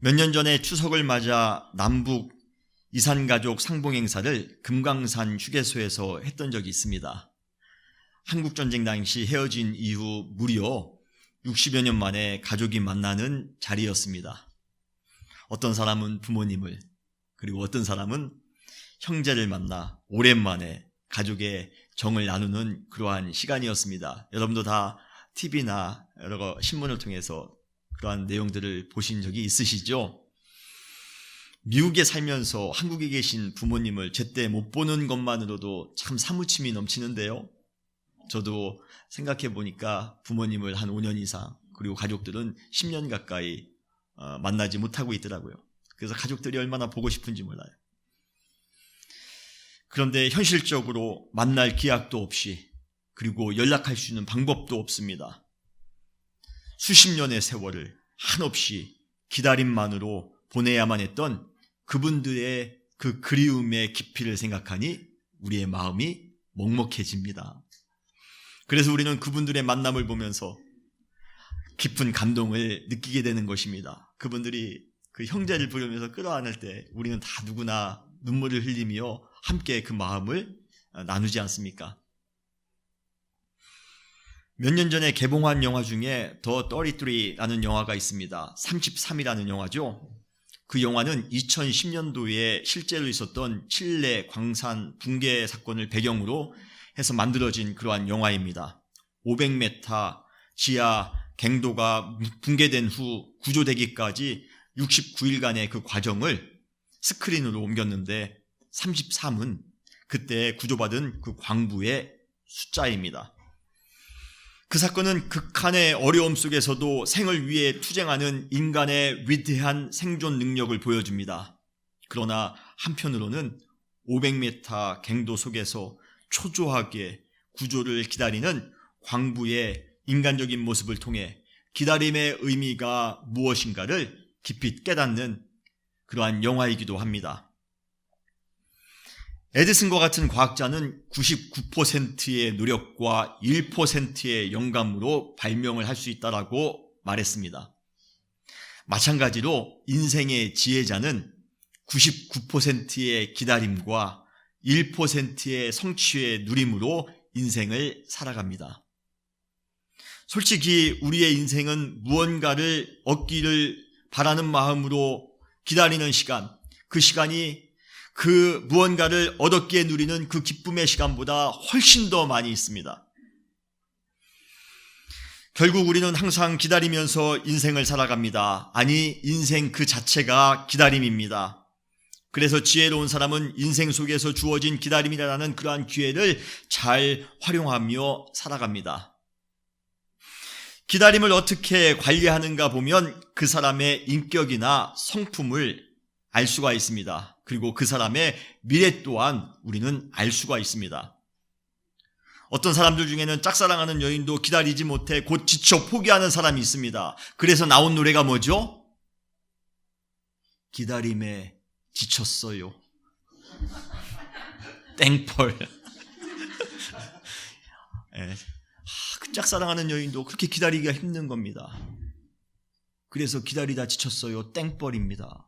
몇 년 전에 추석을 맞아 남북 이산가족 상봉행사를 금강산 휴게소에서 했던 적이 있습니다. 한국전쟁 당시 헤어진 이후 무려 60여 년 만에 가족이 만나는 자리였습니다. 어떤 사람은 부모님을, 그리고 어떤 사람은 형제를 만나 오랜만에 가족의 정을 나누는 그러한 시간이었습니다. 여러분도 다 TV나 여러 신문을 통해서 그러한 내용들을 보신 적이 있으시죠? 미국에 살면서 한국에 계신 부모님을 제때 못 보는 것만으로도 참 사무침이 넘치는데요. 저도 생각해 보니까 부모님을 한 5년 이상, 그리고 가족들은 10년 가까이 만나지 못하고 있더라고요. 그래서 가족들이 얼마나 보고 싶은지 몰라요. 그런데 현실적으로 만날 기약도 없이, 그리고 연락할 수 있는 방법도 없습니다. 수십 년의 세월을 한없이 기다림만으로 보내야만 했던 그분들의 그 그리움의 깊이를 생각하니 우리의 마음이 먹먹해집니다. 그래서 우리는 그분들의 만남을 보면서 깊은 감동을 느끼게 되는 것입니다. 그분들이 그 형제를 부르면서 끌어안을 때 우리는 다 누구나 눈물을 흘리며 함께 그 마음을 나누지 않습니까? 몇 년 전에 개봉한 영화 중에 더 33라는 영화가 있습니다. 33이라는 영화죠. 그 영화는 2010년도에 실제로 있었던 칠레 광산 붕괴 사건을 배경으로 해서 만들어진 그러한 영화입니다. 500m 지하 갱도가 붕괴된 후 구조되기까지 69일간의 그 과정을 스크린으로 옮겼는데 33은 그때 구조받은 그 광부의 숫자입니다. 그 사건은 극한의 어려움 속에서도 생을 위해 투쟁하는 인간의 위대한 생존 능력을 보여줍니다. 그러나 한편으로는 500m 갱도 속에서 초조하게 구조를 기다리는 광부의 인간적인 모습을 통해 기다림의 의미가 무엇인가를 깊이 깨닫는 그러한 영화이기도 합니다. 에디슨과 같은 과학자는 99%의 노력과 1%의 영감으로 발명을 할 수 있다라고 말했습니다. 마찬가지로 인생의 지혜자는 99%의 기다림과 1%의 성취의 누림으로 인생을 살아갑니다. 솔직히 우리의 인생은 무언가를 얻기를 바라는 마음으로 기다리는 시간, 그 시간이 그 무언가를 얻었기에 누리는 그 기쁨의 시간보다 훨씬 더 많이 있습니다. 결국 우리는 항상 기다리면서 인생을 살아갑니다. 아니, 인생 그 자체가 기다림입니다. 그래서 지혜로운 사람은 인생 속에서 주어진 기다림이라는 그러한 기회를 잘 활용하며 살아갑니다. 기다림을 어떻게 관리하는가 보면 그 사람의 인격이나 성품을 알 수가 있습니다. 그리고 그 사람의 미래 또한 우리는 알 수가 있습니다. 어떤 사람들 중에는 짝사랑하는 여인도 기다리지 못해 곧 지쳐 포기하는 사람이 있습니다. 그래서 나온 노래가 뭐죠? 기다림에 지쳤어요. 땡벌. 그 짝사랑하는 여인도 그렇게 기다리기가 힘든 겁니다. 그래서 기다리다 지쳤어요. 땡벌입니다.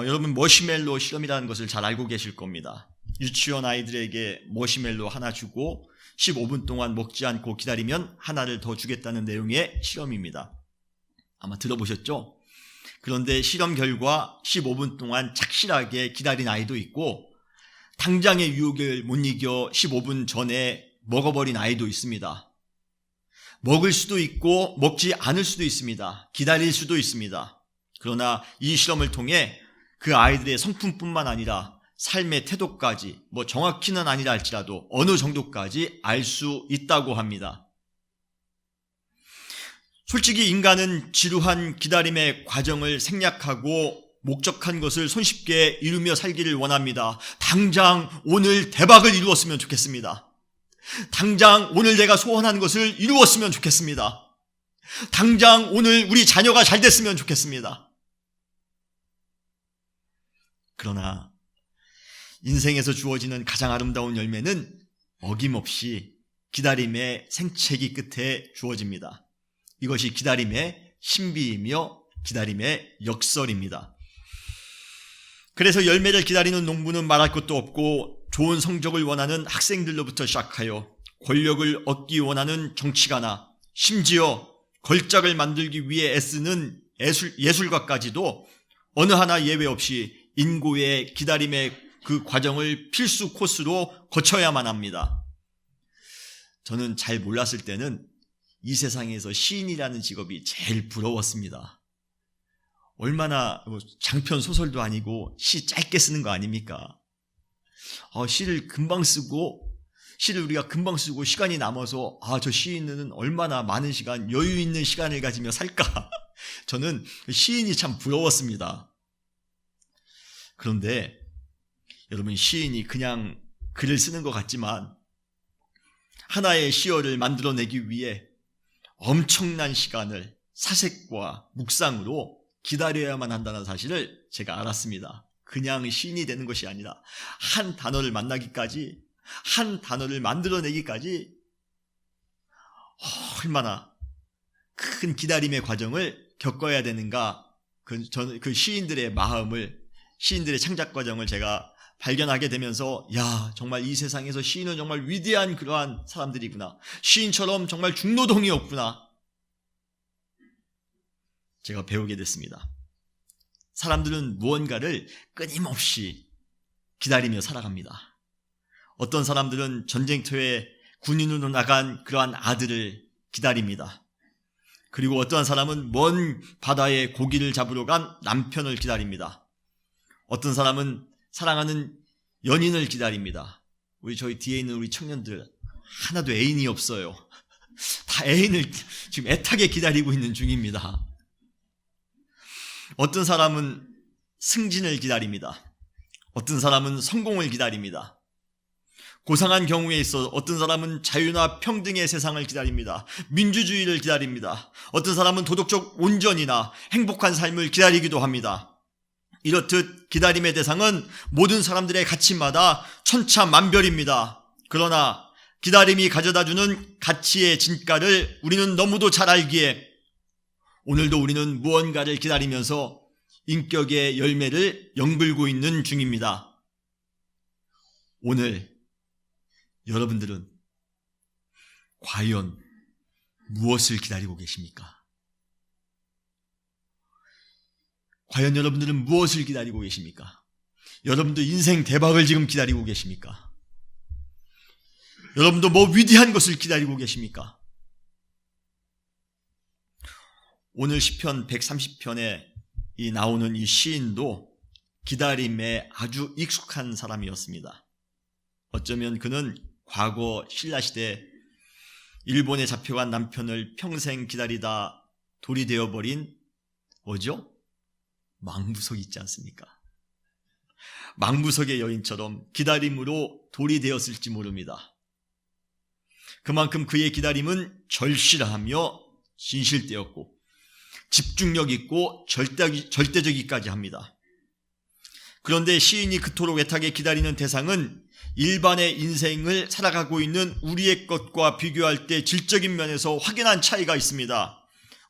여러분, 머시멜로 실험이라는 것을 잘 알고 계실 겁니다. 유치원 아이들에게 머시멜로 하나 주고 15분 동안 먹지 않고 기다리면 하나를 더 주겠다는 내용의 실험입니다. 아마 들어보셨죠? 그런데 실험 결과 15분 동안 착실하게 기다린 아이도 있고 당장의 유혹을 못 이겨 15분 전에 먹어버린 아이도 있습니다. 먹을 수도 있고 먹지 않을 수도 있습니다. 기다릴 수도 있습니다. 그러나 이 실험을 통해 그 아이들의 성품뿐만 아니라 삶의 태도까지, 정확히는 아니라 할지라도 어느 정도까지 알 수 있다고 합니다. 솔직히 인간은 지루한 기다림의 과정을 생략하고 목적한 것을 손쉽게 이루며 살기를 원합니다. 당장 오늘 대박을 이루었으면 좋겠습니다. 당장 오늘 내가 소원한 것을 이루었으면 좋겠습니다. 당장 오늘 우리 자녀가 잘 됐으면 좋겠습니다. 그러나 인생에서 주어지는 가장 아름다운 열매는 어김없이 기다림의 생채기 끝에 주어집니다. 이것이 기다림의 신비이며 기다림의 역설입니다. 그래서 열매를 기다리는 농부는 말할 것도 없고, 좋은 성적을 원하는 학생들로부터 시작하여 권력을 얻기 원하는 정치가나 심지어 걸작을 만들기 위해 애쓰는 예술가까지도 어느 하나 예외 없이 인고의 기다림의 그 과정을 필수 코스로 거쳐야만 합니다. 저는 잘 몰랐을 때는 이 세상에서 시인이라는 직업이 제일 부러웠습니다. 얼마나 장편 소설도 아니고 시 짧게 쓰는 거 아닙니까? 시를 우리가 금방 쓰고 시간이 남아서 저 시인은 얼마나 많은 시간, 여유 있는 시간을 가지며 살까? 저는 시인이 참 부러웠습니다. 그런데 여러분, 시인이 그냥 글을 쓰는 것 같지만 하나의 시어를 만들어내기 위해 엄청난 시간을 사색과 묵상으로 기다려야만 한다는 사실을 제가 알았습니다. 그냥 시인이 되는 것이 아니라 한 단어를 만나기까지, 한 단어를 만들어내기까지 얼마나 큰 기다림의 과정을 겪어야 되는가. 저는 그 시인들의 마음을, 시인들의 창작 과정을 제가 발견하게 되면서, 정말 이 세상에서 시인은 정말 위대한 그러한 사람들이구나. 시인처럼 정말 중노동이 없구나. 제가 배우게 됐습니다. 사람들은 무언가를 끊임없이 기다리며 살아갑니다. 어떤 사람들은 전쟁터에 군인으로 나간 그러한 아들을 기다립니다. 그리고 어떠한 사람은 먼 바다에 고기를 잡으러 간 남편을 기다립니다. 어떤 사람은 사랑하는 연인을 기다립니다. 저희 뒤에 있는 우리 청년들 하나도 애인이 없어요. 다 애인을 지금 애타게 기다리고 있는 중입니다. 어떤 사람은 승진을 기다립니다. 어떤 사람은 성공을 기다립니다. 고상한 경우에 있어 어떤 사람은 자유나 평등의 세상을 기다립니다. 민주주의를 기다립니다. 어떤 사람은 도덕적 온전이나 행복한 삶을 기다리기도 합니다. 이렇듯 기다림의 대상은 모든 사람들의 가치마다 천차만별입니다. 그러나 기다림이 가져다주는 가치의 진가를 우리는 너무도 잘 알기에 오늘도 우리는 무언가를 기다리면서 인격의 열매를 연글고 있는 중입니다. 오늘 여러분들은 과연 무엇을 기다리고 계십니까? 과연 여러분들은 무엇을 기다리고 계십니까? 여러분도 인생 대박을 지금 기다리고 계십니까? 여러분도 뭐 위대한 것을 기다리고 계십니까? 오늘 시편 130편에 나오는 이 시인도 기다림에 아주 익숙한 사람이었습니다. 어쩌면 그는 과거 신라시대 일본에 잡혀간 남편을 평생 기다리다 돌이 되어버린 망부석 있지 않습니까? 망부석의 여인처럼 기다림으로 돌이 되었을지 모릅니다. 그만큼 그의 기다림은 절실하며 진실되었고 집중력 있고 절대적이기까지 합니다. 그런데 시인이 그토록 애타게 기다리는 대상은 일반의 인생을 살아가고 있는 우리의 것과 비교할 때 질적인 면에서 확연한 차이가 있습니다.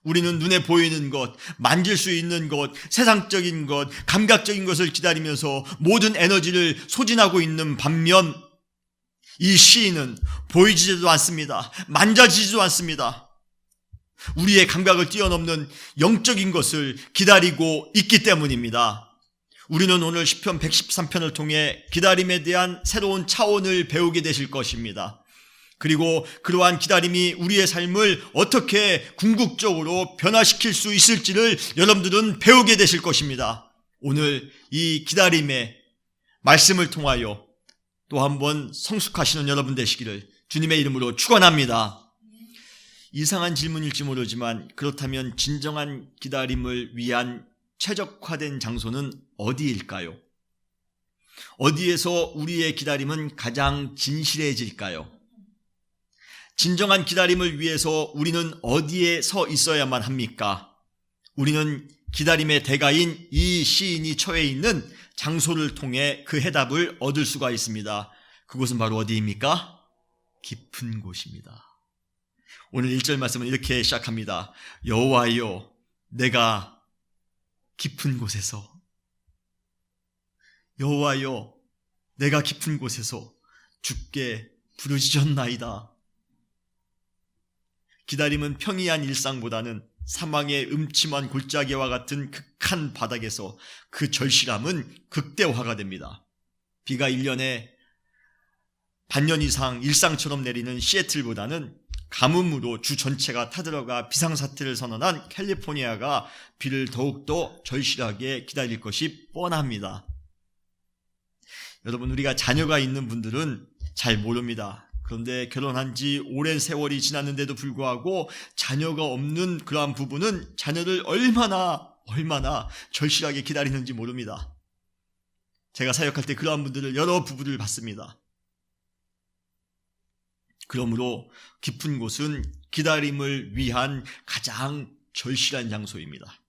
우리는 눈에 보이는 것, 만질 수 있는 것, 세상적인 것, 감각적인 것을 기다리면서 모든 에너지를 소진하고 있는 반면 이 시인은 보이지도 않습니다. 만져지지도 않습니다. 우리의 감각을 뛰어넘는 영적인 것을 기다리고 있기 때문입니다. 우리는 오늘 시편 113편을 통해 기다림에 대한 새로운 차원을 배우게 되실 것입니다. 그리고 그러한 기다림이 우리의 삶을 어떻게 궁극적으로 변화시킬 수 있을지를 여러분들은 배우게 되실 것입니다. 오늘 이 기다림의 말씀을 통하여 또 한번 성숙하시는 여러분 되시기를 주님의 이름으로 축원합니다. 이상한 질문일지 모르지만 그렇다면 진정한 기다림을 위한 최적화된 장소는 어디일까요? 어디에서 우리의 기다림은 가장 진실해질까요? 진정한 기다림을 위해서 우리는 어디에 서 있어야만 합니까? 우리는 기다림의 대가인 이 시인이 처해 있는 장소를 통해 그 해답을 얻을 수가 있습니다. 그곳은 바로 어디입니까? 깊은 곳입니다. 오늘 1절 말씀은 이렇게 시작합니다. 여호와여, 내가 깊은 곳에서, 여호와여, 내가 깊은 곳에서 주께 부르짖었나이다. 기다림은 평이한 일상보다는 사망의 음침한 골짜기와 같은 극한 바닥에서 그 절실함은 극대화가 됩니다. 비가 1년에 반년 이상 일상처럼 내리는 시애틀보다는 가뭄으로 주 전체가 타들어가 비상사태를 선언한 캘리포니아가 비를 더욱더 절실하게 기다릴 것이 뻔합니다. 여러분, 우리가 자녀가 있는 분들은 잘 모릅니다. 그런데 결혼한 지 오랜 세월이 지났는데도 불구하고 자녀가 없는 그러한 부부는 자녀를 얼마나 절실하게 기다리는지 모릅니다. 제가 사역할 때 그러한 분들을 여러 부부를 봤습니다. 그러므로 깊은 곳은 기다림을 위한 가장 절실한 장소입니다.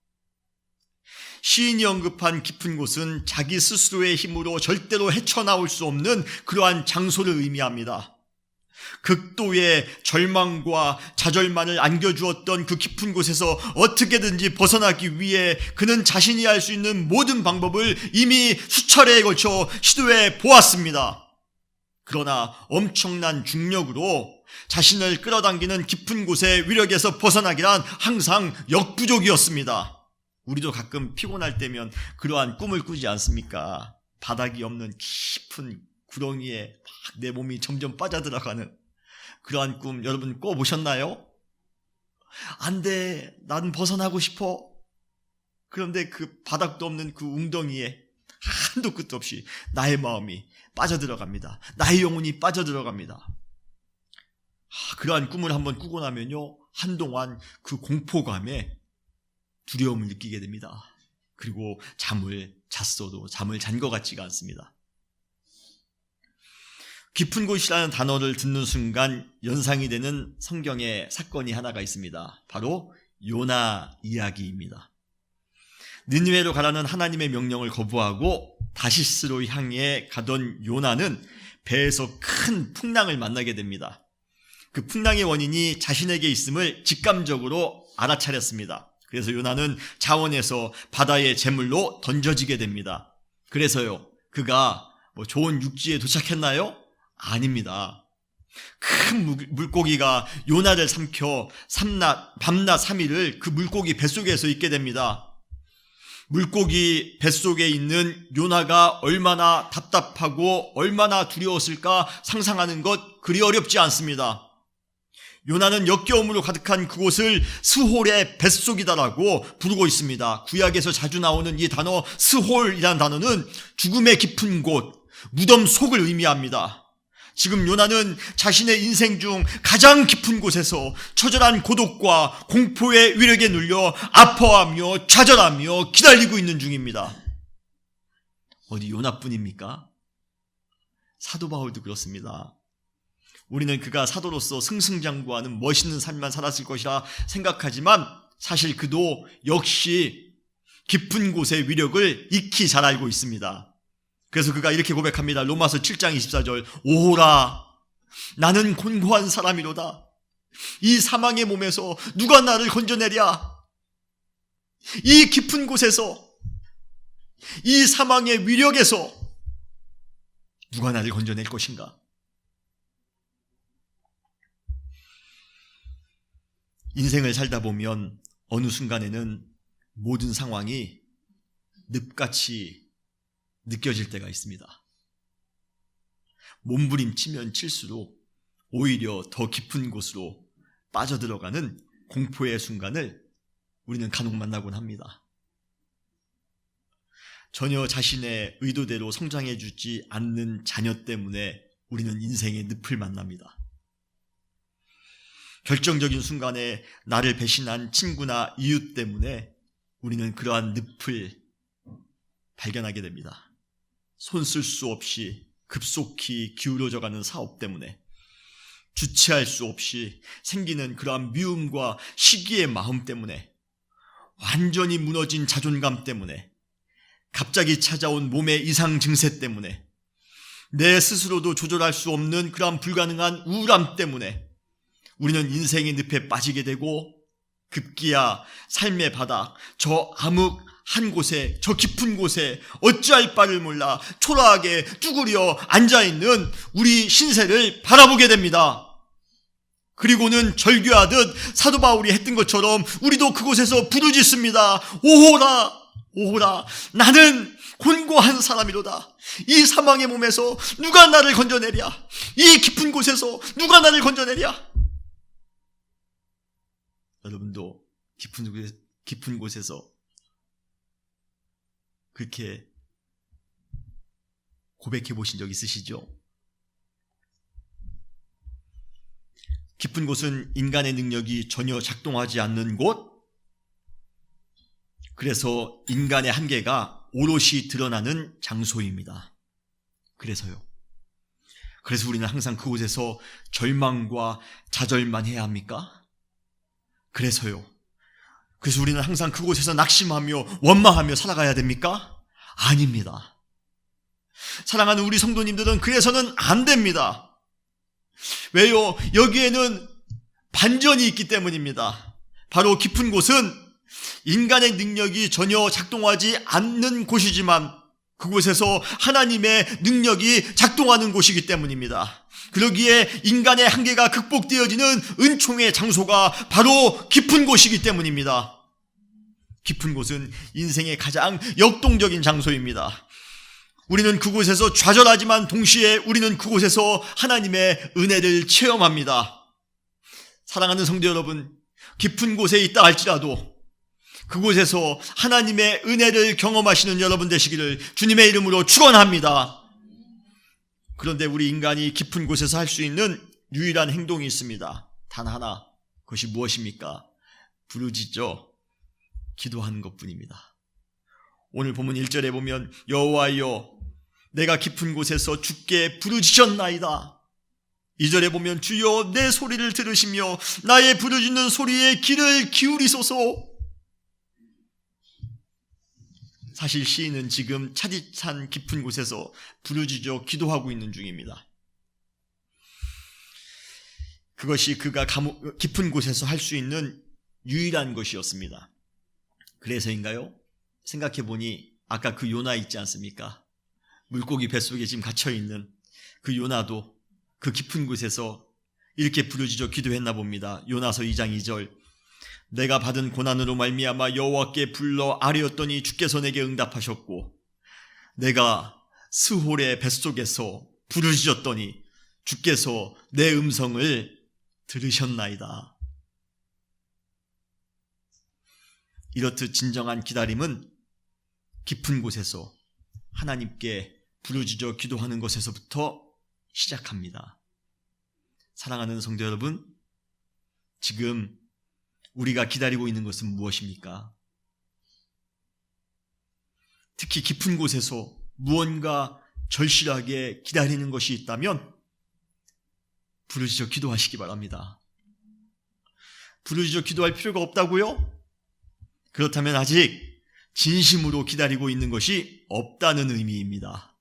시인이 언급한 깊은 곳은 자기 스스로의 힘으로 절대로 헤쳐나올 수 없는 그러한 장소를 의미합니다. 극도의 절망과 좌절만을 안겨주었던 그 깊은 곳에서 어떻게든지 벗어나기 위해 그는 자신이 할 수 있는 모든 방법을 이미 수차례에 걸쳐 시도해 보았습니다. 그러나 엄청난 중력으로 자신을 끌어당기는 깊은 곳의 위력에서 벗어나기란 항상 역부족이었습니다. 우리도 가끔 피곤할 때면 그러한 꿈을 꾸지 않습니까? 바닥이 없는 깊은 구렁이에 막 내 몸이 점점 빠져들어가는 그러한 꿈 여러분 꿔보셨나요? 안 돼, 난 벗어나고 싶어. 그런데 그 바닥도 없는 그 웅덩이에 한도 끝도 없이 나의 마음이 빠져들어갑니다. 나의 영혼이 빠져들어갑니다. 그러한 꿈을 한번 꾸고 나면요, 한동안 그 공포감에 두려움을 느끼게 됩니다. 그리고 잠을 잤어도 잠을 잔 것 같지가 않습니다. 깊은 곳이라는 단어를 듣는 순간 연상이 되는 성경의 사건이 하나가 있습니다. 바로 요나 이야기입니다. 느니웨로 가라는 하나님의 명령을 거부하고 다시스로 향해 가던 요나는 배에서 큰 풍랑을 만나게 됩니다. 그 풍랑의 원인이 자신에게 있음을 직감적으로 알아차렸습니다. 그래서 요나는 자원에서 바다의 제물로 던져지게 됩니다. 그래서요, 그가 좋은 육지에 도착했나요? 아닙니다. 큰 물고기가 요나를 삼켜 밤낮 3일을 그 물고기 뱃속에서 있게 됩니다. 물고기 뱃속에 있는 요나가 얼마나 답답하고 얼마나 두려웠을까 상상하는 것 그리 어렵지 않습니다. 요나는 역겨움으로 가득한 그곳을 스홀의 뱃속이다라고 부르고 있습니다. 구약에서 자주 나오는 이 단어 스홀이라는 단어는 죽음의 깊은 곳, 무덤 속을 의미합니다. 지금 요나는 자신의 인생 중 가장 깊은 곳에서 처절한 고독과 공포의 위력에 눌려 아파하며 좌절하며 기다리고 있는 중입니다. 어디 요나뿐입니까? 사도 바울도 그렇습니다. 우리는 그가 사도로서 승승장구하는 멋있는 삶만 살았을 것이라 생각하지만 사실 그도 역시 깊은 곳의 위력을 익히 잘 알고 있습니다. 그래서 그가 이렇게 고백합니다. 로마서 7장 24절. 오호라, 나는 곤고한 사람이로다. 이 사망의 몸에서 누가 나를 건져내랴? 이 깊은 곳에서, 이 사망의 위력에서 누가 나를 건져낼 것인가? 인생을 살다 보면 어느 순간에는 모든 상황이 늪같이 느껴질 때가 있습니다. 몸부림치면 칠수록 오히려 더 깊은 곳으로 빠져들어가는 공포의 순간을 우리는 간혹 만나곤 합니다. 전혀 자신의 의도대로 성장해주지 않는 자녀 때문에 우리는 인생의 늪을 만납니다. 결정적인 순간에 나를 배신한 친구나 이웃 때문에 우리는 그러한 늪을 발견하게 됩니다. 손 쓸 수 없이 급속히 기울어져가는 사업 때문에, 주체할 수 없이 생기는 그러한 미움과 시기의 마음 때문에, 완전히 무너진 자존감 때문에, 갑자기 찾아온 몸의 이상 증세 때문에, 내 스스로도 조절할 수 없는 그러한 불가능한 우울함 때문에 우리는 인생의 늪에 빠지게 되고 급기야 삶의 바닥, 저 암흑 한 곳에, 저 깊은 곳에 어찌할 바를 몰라 초라하게 쭈그려 앉아있는 우리 신세를 바라보게 됩니다. 그리고는 절규하듯 사도 바울이 했던 것처럼 우리도 그곳에서 부르짖습니다. 오호라, 오호라, 나는 곤고한 사람이로다. 이 사망의 몸에서 누가 나를 건져내랴? 이 깊은 곳에서 누가 나를 건져내랴? 여러분도 깊은 곳에서 그렇게 고백해 보신 적 있으시죠? 깊은 곳은 인간의 능력이 전혀 작동하지 않는 곳, 그래서 인간의 한계가 오롯이 드러나는 장소입니다. 그래서 우리는 항상 그곳에서 절망과 좌절만 해야 합니까? 그래서 우리는 항상 그곳에서 낙심하며 원망하며 살아가야 됩니까? 아닙니다. 사랑하는 우리 성도님들은 그래서는 안 됩니다. 왜요? 여기에는 반전이 있기 때문입니다. 바로 깊은 곳은 인간의 능력이 전혀 작동하지 않는 곳이지만 그곳에서 하나님의 능력이 작동하는 곳이기 때문입니다. 그러기에 인간의 한계가 극복되어지는 은총의 장소가 바로 깊은 곳이기 때문입니다. 깊은 곳은 인생의 가장 역동적인 장소입니다. 우리는 그곳에서 좌절하지만 동시에 우리는 그곳에서 하나님의 은혜를 체험합니다. 사랑하는 성도 여러분, 깊은 곳에 있다 할지라도 그곳에서 하나님의 은혜를 경험하시는 여러분 되시기를 주님의 이름으로 축원합니다. 그런데 우리 인간이 깊은 곳에서 할 수 있는 유일한 행동이 있습니다. 단 하나, 그것이 무엇입니까? 부르짖어 기도하는 것뿐입니다. 오늘 본문 1절에 보면 여호와여 내가 깊은 곳에서 주께 부르짖었나이다. 2절에 보면 주여 내 소리를 들으시며 나의 부르짖는 소리에 귀를 기울이소서. 사실 시인은 지금 차디찬 깊은 곳에서 부르짖어 기도하고 있는 중입니다. 그것이 그가 깊은 곳에서 할 수 있는 유일한 것이었습니다. 그래서인가요? 생각해보니 아까 그 요나 있지 않습니까? 물고기 뱃속에 지금 갇혀있는 그 요나도 그 깊은 곳에서 이렇게 부르짖어 기도했나 봅니다. 요나서 2장 2절 내가 받은 고난으로 말미암아 여호와께 불러 아뢰었더니 주께서 내게 응답하셨고 내가 스홀의 뱃속에서 부르짖었더니 주께서 내 음성을 들으셨나이다. 이렇듯 진정한 기다림은 깊은 곳에서 하나님께 부르짖어 기도하는 것에서부터 시작합니다. 사랑하는 성도 여러분, 지금 우리가 기다리고 있는 것은 무엇입니까? 특히 깊은 곳에서 무언가 절실하게 기다리는 것이 있다면 부르짖어 기도하시기 바랍니다. 부르짖어 기도할 필요가 없다고요? 그렇다면 아직 진심으로 기다리고 있는 것이 없다는 의미입니다.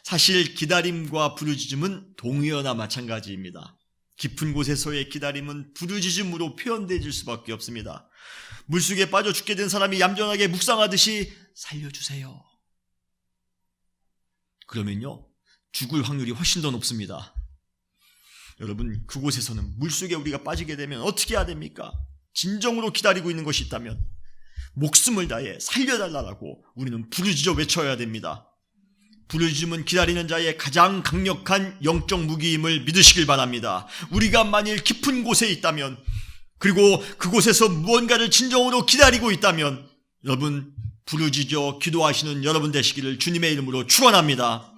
사실 기다림과 부르짖음은 동의어나 마찬가지입니다. 깊은 곳에서의 기다림은 부르짖음으로 표현되질 수밖에 없습니다. 물속에 빠져 죽게 된 사람이 얌전하게 묵상하듯이 살려주세요. 그러면요, 죽을 확률이 훨씬 더 높습니다. 여러분, 그곳에서는 물속에 우리가 빠지게 되면 어떻게 해야 됩니까? 진정으로 기다리고 있는 것이 있다면 목숨을 다해 살려달라고 우리는 부르짖어 외쳐야 됩니다. 부르짖음은 기다리는 자의 가장 강력한 영적 무기임을 믿으시길 바랍니다. 우리가 만일 깊은 곳에 있다면, 그리고 그곳에서 무언가를 진정으로 기다리고 있다면 여러분 부르짖어 기도하시는 여러분 되시기를 주님의 이름으로 축원합니다.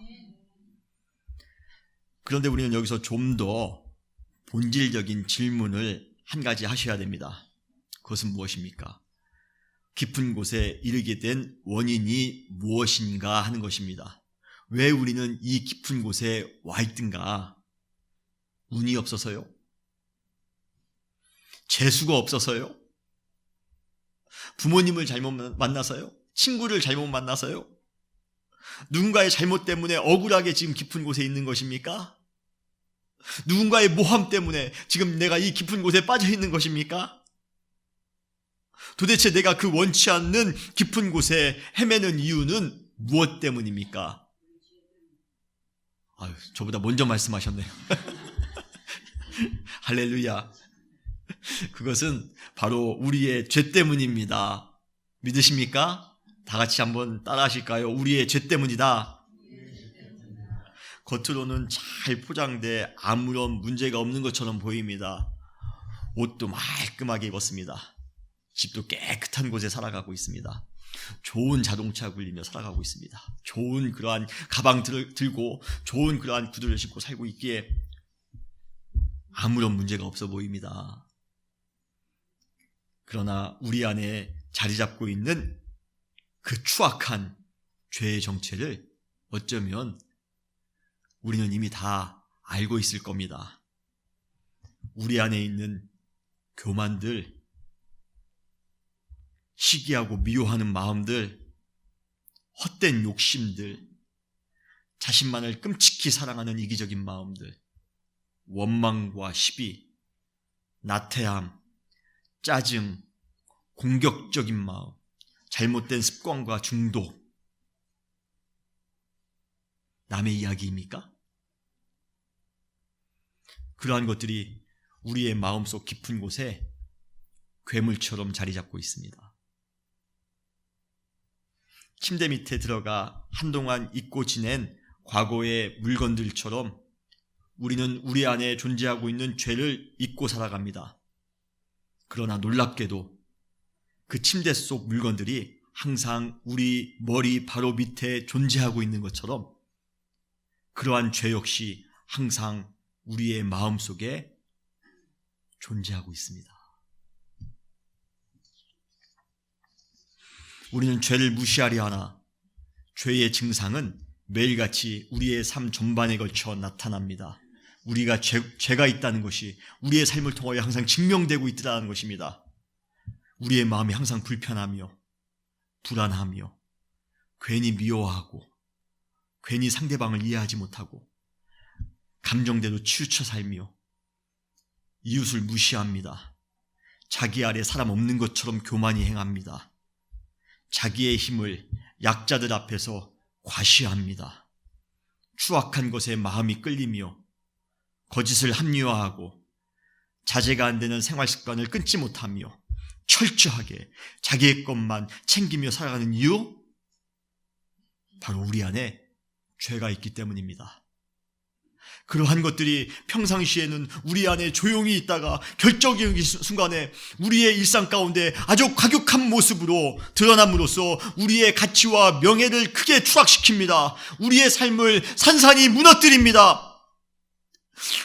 그런데 우리는 여기서 좀 더 본질적인 질문을 한 가지 하셔야 됩니다. 그것은 무엇입니까? 깊은 곳에 이르게 된 원인이 무엇인가 하는 것입니다. 왜 우리는 이 깊은 곳에 와 있든가? 운이 없어서요? 재수가 없어서요? 부모님을 잘못 만나서요? 친구를 잘못 만나서요? 누군가의 잘못 때문에 억울하게 지금 깊은 곳에 있는 것입니까? 누군가의 모함 때문에 지금 내가 이 깊은 곳에 빠져 있는 것입니까? 도대체 내가 그 원치 않는 깊은 곳에 헤매는 이유는 무엇 때문입니까? 아유, 저보다 먼저 말씀하셨네요. 할렐루야. 그것은 바로 우리의 죄 때문입니다. 믿으십니까? 다 같이 한번 따라 하실까요? 우리의 죄 때문이다. 겉으로는 잘 포장돼 아무런 문제가 없는 것처럼 보입니다. 옷도 말끔하게 입었습니다. 집도 깨끗한 곳에 살아가고 있습니다. 좋은 자동차 굴리며 살아가고 있습니다. 좋은 그러한 가방 들고 좋은 그러한 구두를 신고 살고 있기에 아무런 문제가 없어 보입니다. 그러나 우리 안에 자리 잡고 있는 그 추악한 죄의 정체를 어쩌면 우리는 이미 다 알고 있을 겁니다. 우리 안에 있는 교만들, 시기하고 미워하는 마음들, 헛된 욕심들, 자신만을 끔찍히 사랑하는 이기적인 마음들, 원망과 시비, 나태함, 짜증, 공격적인 마음, 잘못된 습관과 중독, 남의 이야기입니까? 그러한 것들이 우리의 마음속 깊은 곳에 괴물처럼 자리 잡고 있습니다. 침대 밑에 들어가 한동안 잊고 지낸 과거의 물건들처럼 우리는 우리 안에 존재하고 있는 죄를 잊고 살아갑니다. 그러나 놀랍게도 그 침대 속 물건들이 항상 우리 머리 바로 밑에 존재하고 있는 것처럼 그러한 죄 역시 항상 우리의 마음속에 존재하고 있습니다. 우리는 죄를 무시하려 하나 죄의 증상은 매일같이 우리의 삶 전반에 걸쳐 나타납니다. 우리가 죄가 있다는 것이 우리의 삶을 통하여 항상 증명되고 있다는 것입니다. 우리의 마음이 항상 불편하며 불안하며 괜히 미워하고 괜히 상대방을 이해하지 못하고 감정대로 치우쳐 살며 이웃을 무시합니다. 자기 아래 사람 없는 것처럼 교만히 행합니다. 자기의 힘을 약자들 앞에서 과시합니다. 추악한 것에 마음이 끌리며 거짓을 합리화하고 자제가 안 되는 생활 습관을 끊지 못하며 철저하게 자기의 것만 챙기며 살아가는 이유? 바로 우리 안에 죄가 있기 때문입니다. 그러한 것들이 평상시에는 우리 안에 조용히 있다가 결정적인 순간에 우리의 일상 가운데 아주 과격한 모습으로 드러남으로써 우리의 가치와 명예를 크게 추락시킵니다. 우리의 삶을 산산이 무너뜨립니다.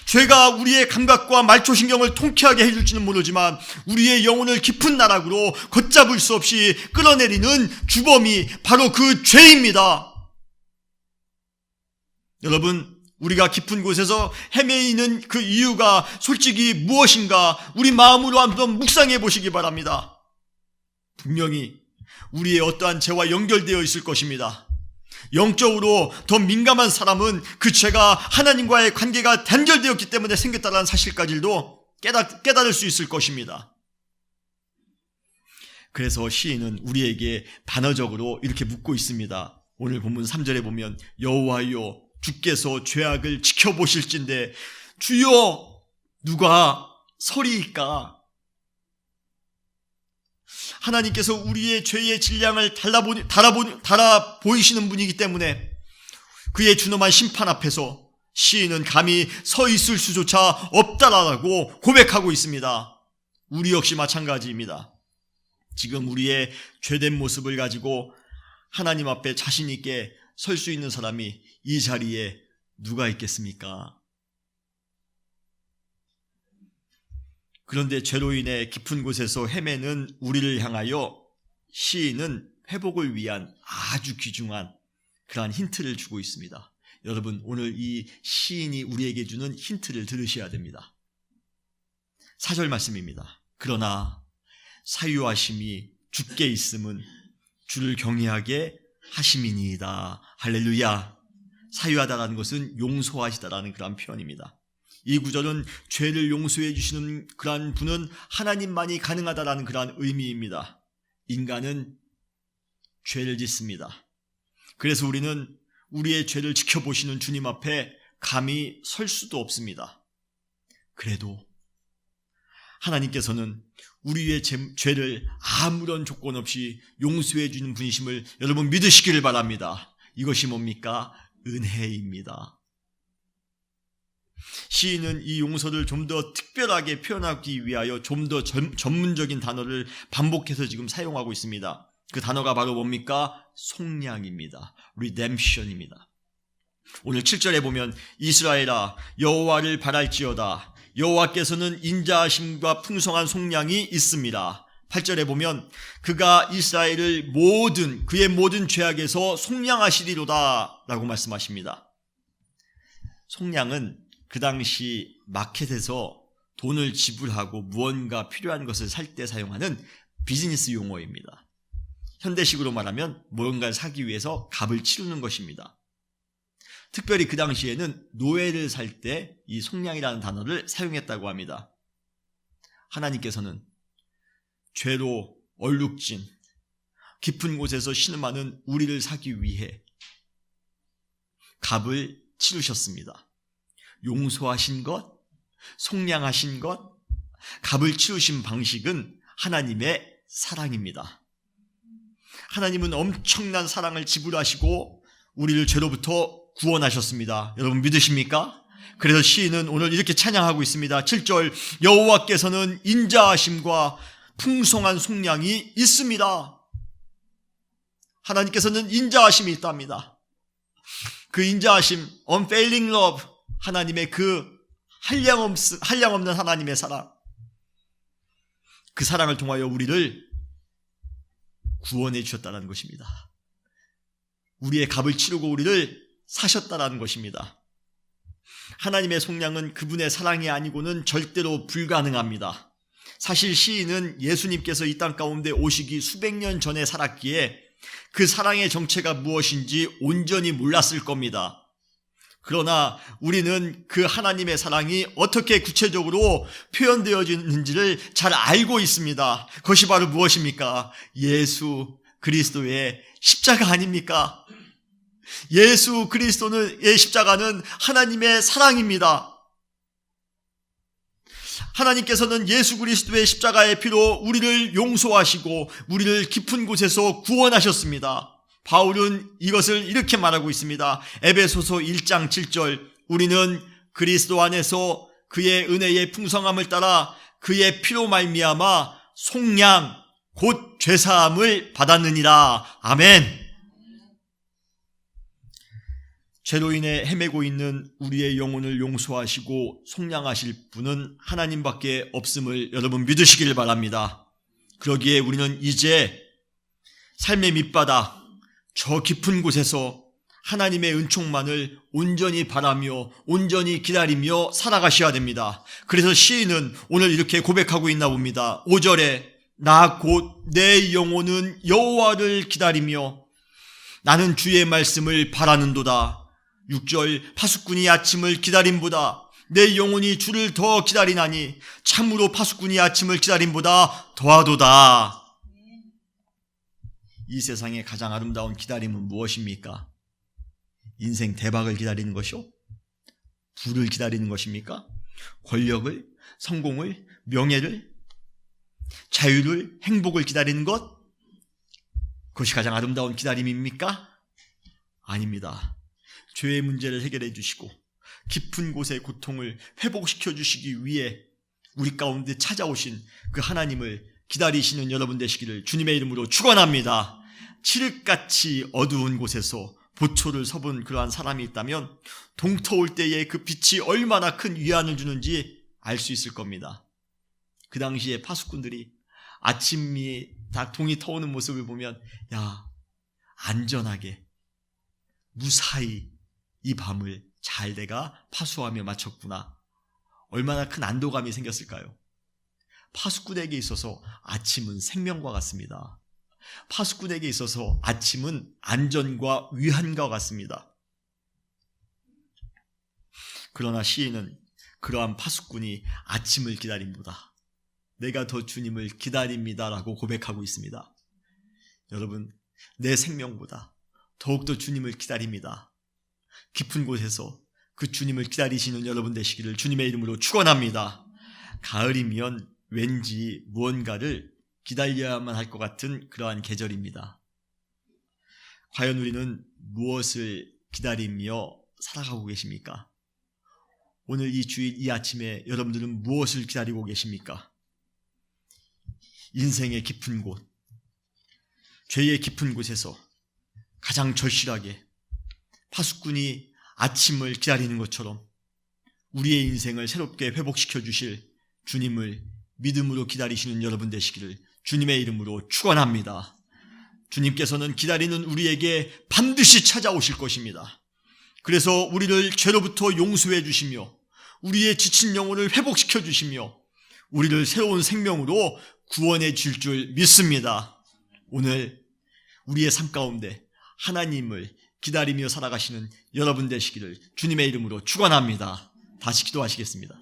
죄가 우리의 감각과 말초신경을 통쾌하게 해줄지는 모르지만 우리의 영혼을 깊은 나락으로 걷잡을 수 없이 끌어내리는 주범이 바로 그 죄입니다. 여러분, 우리가 깊은 곳에서 헤매이는 그 이유가 솔직히 무엇인가 우리 마음으로 한번 묵상해 보시기 바랍니다. 분명히 우리의 어떠한 죄와 연결되어 있을 것입니다. 영적으로 더 민감한 사람은 그 죄가 하나님과의 관계가 단절되었기 때문에 생겼다는 사실까지도 깨달을 수 있을 것입니다. 그래서 시인은 우리에게 반어적으로 이렇게 묻고 있습니다. 오늘 본문 3절에 보면 여호와여 주께서 죄악을 지켜보실진데 주여 누가 서리이까? 하나님께서 우리의 죄의 질량을 달아 보이시는 분이기 때문에 그의 준엄한 심판 앞에서 시인은 감히 서 있을 수조차 없다라고 고백하고 있습니다. 우리 역시 마찬가지입니다. 지금 우리의 죄된 모습을 가지고 하나님 앞에 자신 있게 설 수 있는 사람이 이 자리에 누가 있겠습니까? 그런데 죄로 인해 깊은 곳에서 헤매는 우리를 향하여 시인은 회복을 위한 아주 귀중한 그러한 힌트를 주고 있습니다. 여러분, 오늘 이 시인이 우리에게 주는 힌트를 들으셔야 됩니다. 4절 말씀입니다. 그러나 사유하심이 주께 있음은 주를 경외하게 하심이니이다. 할렐루야. 사유하다라는 것은 용서하시다라는 그런 표현입니다. 이 구절은 죄를 용서해 주시는 그러한 분은 하나님만이 가능하다라는 그러한 의미입니다. 인간은 죄를 짓습니다. 그래서 우리는 우리의 죄를 지켜보시는 주님 앞에 감히 설 수도 없습니다. 그래도 하나님께서는 우리의 죄를 아무런 조건 없이 용서해 주는 분이심을 여러분 믿으시기를 바랍니다. 이것이 뭡니까? 은혜입니다. 시인은 이 용서를 좀 더 특별하게 표현하기 위하여 좀 더 전문적인 단어를 반복해서 지금 사용하고 있습니다. 그 단어가 바로 뭡니까? 속량입니다. redemption입니다. 오늘 7절에 보면 이스라엘아 여호와를 바랄지어다. 여호와께서는 인자하심과 풍성한 속량이 있습니다. 8절에 보면 그가 이스라엘을 그의 모든 죄악에서 속량하시리로다 라고 말씀하십니다. 속량은 그 당시 마켓에서 돈을 지불하고 무언가 필요한 것을 살 때 사용하는 비즈니스 용어입니다. 현대식으로 말하면 무언가를 사기 위해서 값을 치르는 것입니다. 특별히 그 당시에는 노예를 살 때 이 속량이라는 단어를 사용했다고 합니다. 하나님께서는 죄로 얼룩진 깊은 곳에서 신음하는 우리를 사기 위해 값을 치르셨습니다. 용서하신 것, 속량하신 것, 값을 치르신 방식은 하나님의 사랑입니다. 하나님은 엄청난 사랑을 지불하시고 우리를 죄로부터 구원하셨습니다. 여러분 믿으십니까? 그래서 시인은 오늘 이렇게 찬양하고 있습니다. 7절 여호와께서는 인자하심과 풍성한 속량이 있습니다. 하나님께서는 인자하심이 있답니다. 그 인자하심, unfailing love, 하나님의 그 한량없는 하나님의 사랑, 그 사랑을 통하여 우리를 구원해 주셨다는 것입니다. 우리의 값을 치르고 우리를 사셨다는 것입니다. 하나님의 속량은 그분의 사랑이 아니고는 절대로 불가능합니다. 사실 시인은 예수님께서 이 땅 가운데 오시기 수백 년 전에 살았기에 그 사랑의 정체가 무엇인지 온전히 몰랐을 겁니다. 그러나 우리는 그 하나님의 사랑이 어떻게 구체적으로 표현되어지는지를 잘 알고 있습니다. 그것이 바로 무엇입니까? 예수 그리스도의 십자가 아닙니까? 예수 그리스도의 십자가는 하나님의 사랑입니다. 하나님께서는 예수 그리스도의 십자가의 피로 우리를 용서하시고 우리를 깊은 곳에서 구원하셨습니다. 바울은 이것을 이렇게 말하고 있습니다. 에베소서 1장 7절 우리는 그리스도 안에서 그의 은혜의 풍성함을 따라 그의 피로 말미암아 속량 곧 죄사함을 받았느니라. 아멘. 죄로 인해 헤매고 있는 우리의 영혼을 용서하시고 속량하실 분은 하나님밖에 없음을 여러분 믿으시길 바랍니다. 그러기에 우리는 이제 삶의 밑바닥 저 깊은 곳에서 하나님의 은총만을 온전히 바라며 온전히 기다리며 살아가셔야 됩니다. 그래서 시인은 오늘 이렇게 고백하고 있나 봅니다. 5절에 나 곧 내 영혼은 여호와를 기다리며 나는 주의 말씀을 바라는도다. 6절 파수꾼이 아침을 기다림보다 내 영혼이 주를 더 기다리나니 참으로 파수꾼이 아침을 기다림보다 더하도다. 이 세상의 가장 아름다운 기다림은 무엇입니까? 인생 대박을 기다리는 것이요? 부를 기다리는 것입니까? 권력을, 성공을, 명예를, 자유를, 행복을 기다리는 것? 그것이 가장 아름다운 기다림입니까? 아닙니다. 죄의 문제를 해결해 주시고 깊은 곳의 고통을 회복시켜 주시기 위해 우리 가운데 찾아오신 그 하나님을 기다리시는 여러분 되시기를 주님의 이름으로 축원합니다. 칠흑같이 어두운 곳에서 보초를 서본 그러한 사람이 있다면 동터올 때에 그 빛이 얼마나 큰 위안을 주는지 알 수 있을 겁니다. 그 당시에 파수꾼들이 아침이 다 동이 터오는 모습을 보면 야, 안전하게 무사히 이 밤을 잘 내가 파수하며 마쳤구나. 얼마나 큰 안도감이 생겼을까요? 파수꾼에게 있어서 아침은 생명과 같습니다. 파수꾼에게 있어서 아침은 안전과 위안과 같습니다. 그러나 시인은 그러한 파수꾼이 아침을 기다립니다. 내가 더 주님을 기다립니다라고 고백하고 있습니다. 여러분, 내 생명보다 더욱더 주님을 기다립니다. 깊은 곳에서 그 주님을 기다리시는 여러분 되시기를 주님의 이름으로 축원합니다. 가을이면 왠지 무언가를 기다려야만 할 것 같은 그러한 계절입니다. 과연 우리는 무엇을 기다리며 살아가고 계십니까? 오늘 이 주일 이 아침에 여러분들은 무엇을 기다리고 계십니까? 인생의 깊은 곳, 죄의 깊은 곳에서 가장 절실하게 파수꾼이 아침을 기다리는 것처럼 우리의 인생을 새롭게 회복시켜 주실 주님을 믿음으로 기다리시는 여러분 되시기를 주님의 이름으로 축원합니다. 주님께서는 기다리는 우리에게 반드시 찾아오실 것입니다. 그래서 우리를 죄로부터 용서해 주시며 우리의 지친 영혼을 회복시켜 주시며 우리를 새로운 생명으로 구원해 줄 줄 믿습니다. 오늘 우리의 삶 가운데 하나님을 기다리며 살아가시는 여러분 되시기를 주님의 이름으로 축원합니다. 다시 기도하시겠습니다.